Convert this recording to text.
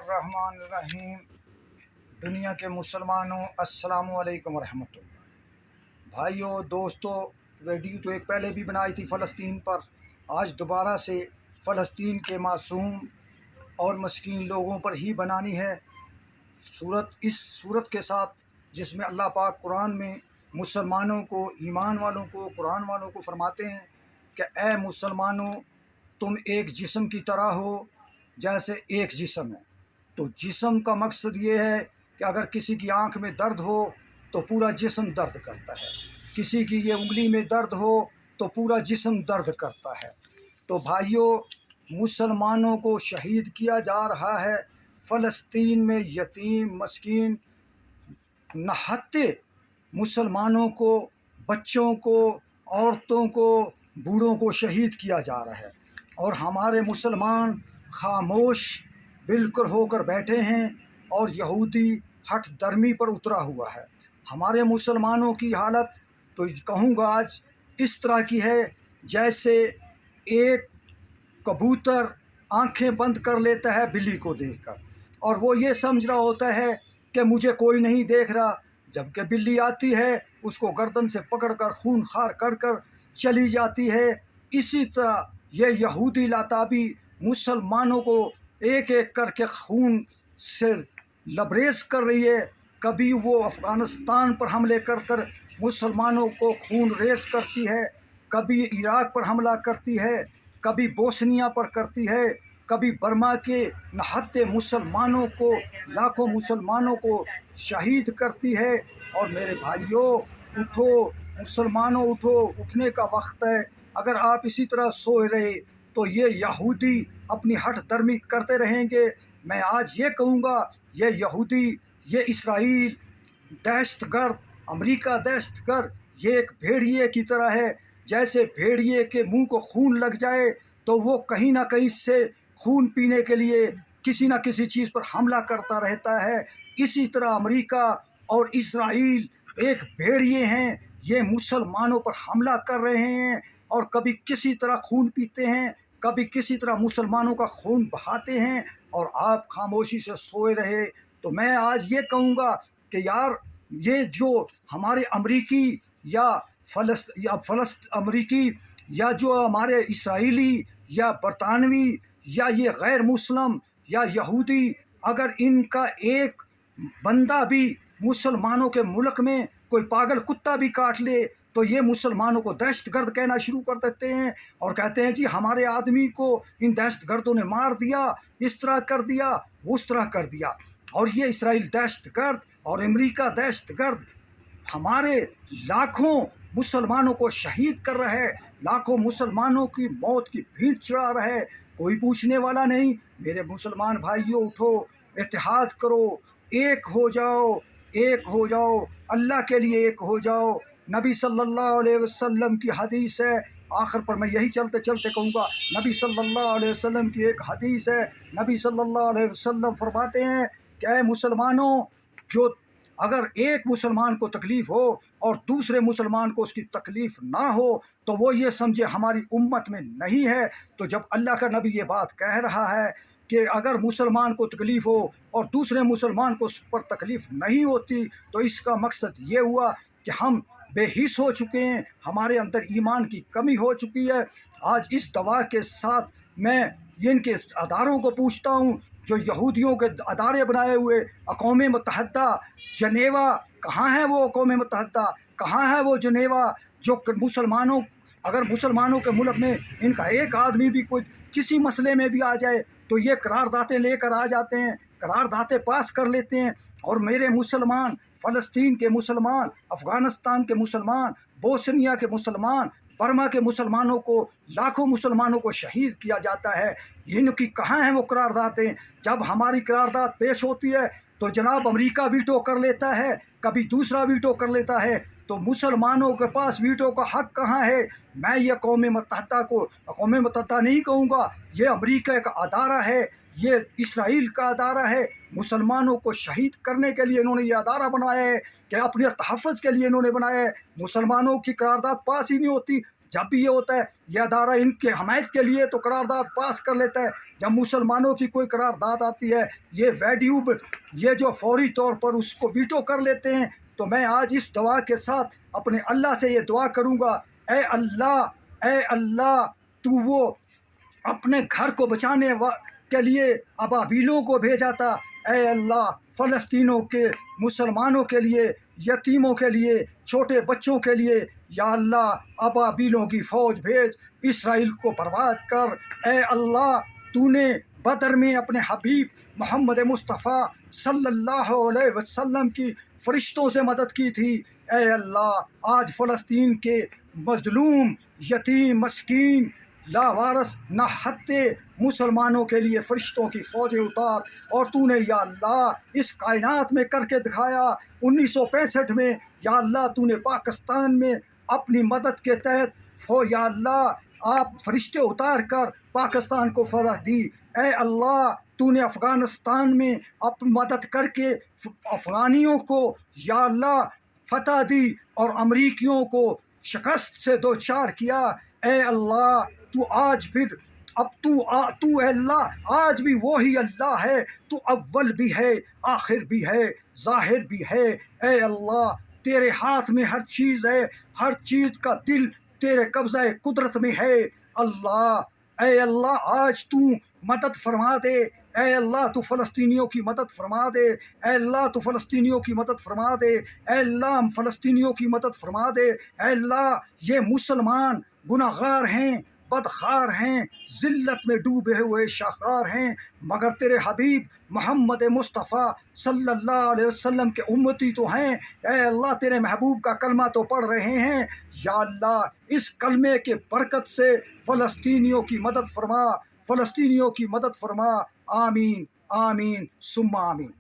الرحمن الرحیم۔ دنیا کے مسلمانوں السلام علیکم ورحمۃ اللہ۔ بھائیوں دوستوں، ویڈیو تو ایک پہلے بھی بنائی تھی فلسطین پر، آج دوبارہ سے فلسطین کے معصوم اور مسکین لوگوں پر ہی بنانی ہے۔ اس صورت کے ساتھ جس میں اللہ پاک قرآن میں مسلمانوں کو، ایمان والوں کو، قرآن والوں کو فرماتے ہیں کہ اے مسلمانوں، تم ایک جسم کی طرح ہو جیسے ایک جسم ہے۔ تو جسم کا مقصد یہ ہے کہ اگر کسی کی آنکھ میں درد ہو تو پورا جسم درد کرتا ہے، کسی کی یہ انگلی میں درد ہو تو پورا جسم درد کرتا ہے۔ تو بھائیوں، مسلمانوں کو شہید کیا جا رہا ہے فلسطین میں، یتیم مسکین نہتے مسلمانوں کو، بچوں کو، عورتوں کو، بوڑھوں کو شہید کیا جا رہا ہے، اور ہمارے مسلمان خاموش بالکل ہو کر بیٹھے ہیں، اور یہودی ہٹ درمی پر اترا ہوا ہے۔ ہمارے مسلمانوں کی حالت تو کہوں گا آج اس طرح کی ہے جیسے ایک کبوتر آنکھیں بند کر لیتا ہے بلی کو دیکھ کر، اور وہ یہ سمجھ رہا ہوتا ہے کہ مجھے کوئی نہیں دیکھ رہا، جبکہ بلی آتی ہے اس کو گردن سے پکڑ کر خون خوار کر کر چلی جاتی ہے۔ اسی طرح یہ یہودی لاتابی مسلمانوں کو ایک ایک کر کے خون سے لبریز کر رہی ہے۔ کبھی وہ افغانستان پر حملے کر کر مسلمانوں کو خون ریز کرتی ہے، کبھی عراق پر حملہ کرتی ہے، کبھی بوسنیا پر کرتی ہے، کبھی برما کے نہتے مسلمانوں کو، لاکھوں مسلمانوں کو شہید کرتی ہے۔ اور میرے بھائیوں، اٹھو مسلمانوں، اٹھو، اٹھنے کا وقت ہے۔ اگر آپ اسی طرح سوئے رہے تو یہ یہودی اپنی ہٹ درمی کرتے رہیں گے۔ میں آج یہ کہوں گا، یہ یہودی، یہ اسرائیل دہشت گرد، امریکہ دہشت گرد، یہ ایک بھیڑیے کی طرح ہے۔ جیسے بھیڑیے کے منہ کو خون لگ جائے تو وہ کہیں نہ کہیں سے خون پینے کے لیے کسی نہ کسی چیز پر حملہ کرتا رہتا ہے، اسی طرح امریکہ اور اسرائیل ایک بھیڑیے ہیں، یہ مسلمانوں پر حملہ کر رہے ہیں، اور کبھی کسی طرح خون پیتے ہیں، کبھی کسی طرح مسلمانوں کا خون بہاتے ہیں، اور آپ خاموشی سے سوئے رہے۔ تو میں آج یہ کہوں گا کہ یار، یہ جو ہمارے امریکی یا امریکی یا جو ہمارے اسرائیلی یا برطانوی یا یہ غیر مسلم یا یہودی، اگر ان کا ایک بندہ بھی مسلمانوں کے ملک میں کوئی پاگل کتا بھی کاٹ لے تو یہ مسلمانوں کو دہشت گرد کہنا شروع کر دیتے ہیں، اور کہتے ہیں جی ہمارے آدمی کو ان دہشت گردوں نے مار دیا، اس طرح کر دیا، اس طرح کر دیا۔ اور یہ اسرائیل دہشت گرد اور امریکہ دہشت گرد ہمارے لاکھوں مسلمانوں کو شہید کر رہا ہے، لاکھوں مسلمانوں کی موت کی بھیٹ چڑھا رہا ہے، کوئی پوچھنے والا نہیں۔ میرے مسلمان بھائیوں، اٹھو، اتحاد کرو، ایک ہو جاؤ، ایک ہو جاؤ، اللہ کے لیے ایک ہو جاؤ۔ نبی صلی اللہ علیہ وسلم کی حدیث ہے، آخر پر میں یہی چلتے چلتے کہوں گا، نبی صلی اللہ علیہ وسلم کی ایک حدیث ہے، نبی صلی اللہ علیہ وسلم فرماتے ہیں کہ اے مسلمانوں، جو اگر ایک مسلمان کو تکلیف ہو اور دوسرے مسلمان کو اس کی تکلیف نہ ہو تو وہ یہ سمجھے ہماری امت میں نہیں ہے۔ تو جب اللہ کا نبی یہ بات کہہ رہا ہے کہ اگر مسلمان کو تکلیف ہو اور دوسرے مسلمان کو اس پر تکلیف نہیں ہوتی، تو اس کا مقصد یہ ہوا کہ ہم بے حس ہو چکے ہیں، ہمارے اندر ایمان کی کمی ہو چکی ہے۔ آج اس دعا کے ساتھ میں ان کے اداروں کو پوچھتا ہوں، جو یہودیوں کے ادارے بنائے ہوئے، اقوام متحدہ، جنیوا، کہاں ہے وہ اقوام متحدہ؟ کہاں ہے وہ جنیوا جو مسلمانوں، اگر مسلمانوں کے ملک میں ان کا ایک آدمی بھی کوئی کسی مسئلے میں بھی آ جائے تو یہ قراردادیں لے کر آ جاتے ہیں، قراردادیں پاس کر لیتے ہیں۔ اور میرے مسلمان، فلسطین کے مسلمان، افغانستان کے مسلمان، بوسنیا کے مسلمان، برما کے مسلمانوں کو، لاکھوں مسلمانوں کو شہید کیا جاتا ہے، ان کی کہاں ہیں وہ قراردادیں؟ جب ہماری قرارداد پیش ہوتی ہے تو جناب امریکہ ویٹو کر لیتا ہے، کبھی دوسرا ویٹو کر لیتا ہے، تو مسلمانوں کے پاس ویٹو کا حق کہاں ہے؟ میں یہ قوم متحدہ کو اقوام متحدہ نہیں کہوں گا، یہ امریکہ کا ادارہ ہے، یہ اسرائیل کا ادارہ ہے۔ مسلمانوں کو شہید کرنے کے لیے انہوں نے یہ ادارہ بنایا ہے، کہ اپنے تحفظ کے لیے انہوں نے بنایا ہے۔ مسلمانوں کی قرارداد پاس ہی نہیں ہوتی جب بھی یہ ہوتا ہے یہ ادارہ ان کے حمایت کے لیے تو قرارداد پاس کر لیتا ہے، جب مسلمانوں کی کوئی قرارداد آتی ہے یہ ویڈیو یہ جو فوری طور پر اس کو ویٹو کر لیتے ہیں۔ تو میں آج اس دعا کے ساتھ اپنے اللہ سے یہ دعا کروں گا، اے اللہ تو وہ اپنے گھر کو بچانے کے لیے ابابیلوں کو بھیجا تھا، اے اللہ فلسطینوں کے مسلمانوں کے لیے، یتیموں کے لیے، چھوٹے بچوں کے لیے یا اللہ ابابیلوں کی فوج بھیج، اسرائیل کو برباد کر۔ اے اللہ تو نے بدر میں اپنے حبیب محمد مصطفیٰ صلی اللہ علیہ وسلم کی فرشتوں سے مدد کی تھی، اے اللہ آج فلسطین کے مظلوم یتیم مسکین لاوارث ناحتے مسلمانوں کے لیے فرشتوں کی فوجیں اتار، اور تو نے یا اللہ اس کائنات میں کر کے دکھایا 1965 میں، یا اللہ تو نے پاکستان میں اپنی مدد کے تحت یا اللہ آپ فرشتے اتار کر پاکستان کو فتح دی، اے اللہ تو نے افغانستان میں اپنی مدد کر کے افغانیوں کو یا اللہ فتح دی اور امریکیوں کو شکست سے دوچار کیا، اے اللہ تو آج پھر اب تو اے اللہ آج بھی وہی اللہ ہے، تو اول بھی ہے آخر بھی ہے ظاہر بھی ہے، اے اللہ تیرے ہاتھ میں ہر چیز ہے، ہر چیز کا دل تیرے قبضہ قدرت میں ہے اللہ، اے اللہ آج تو مدد فرما دے، اے اللہ تو فلسطینیوں کی مدد فرما دے، اے اللہ تو فلسطینیوں کی مدد فرما دے، اے اللہ فلسطینیوں کی مدد فرما دے، اے اللہ یہ مسلمان گناہگار ہیں، بدخار ہیں، ذلت میں ڈوبے ہوئے شاہکار ہیں، مگر تیرے حبیب محمد مصطفیٰ صلی اللہ علیہ وسلم کے امتی تو ہیں، اے اللہ تیرے محبوب کا کلمہ تو پڑھ رہے ہیں، یا اللہ اس کلمے کے برکت سے فلسطینیوں کی مدد فرما، فلسطینیوں کی مدد فرما، آمین آمین ثم آمین۔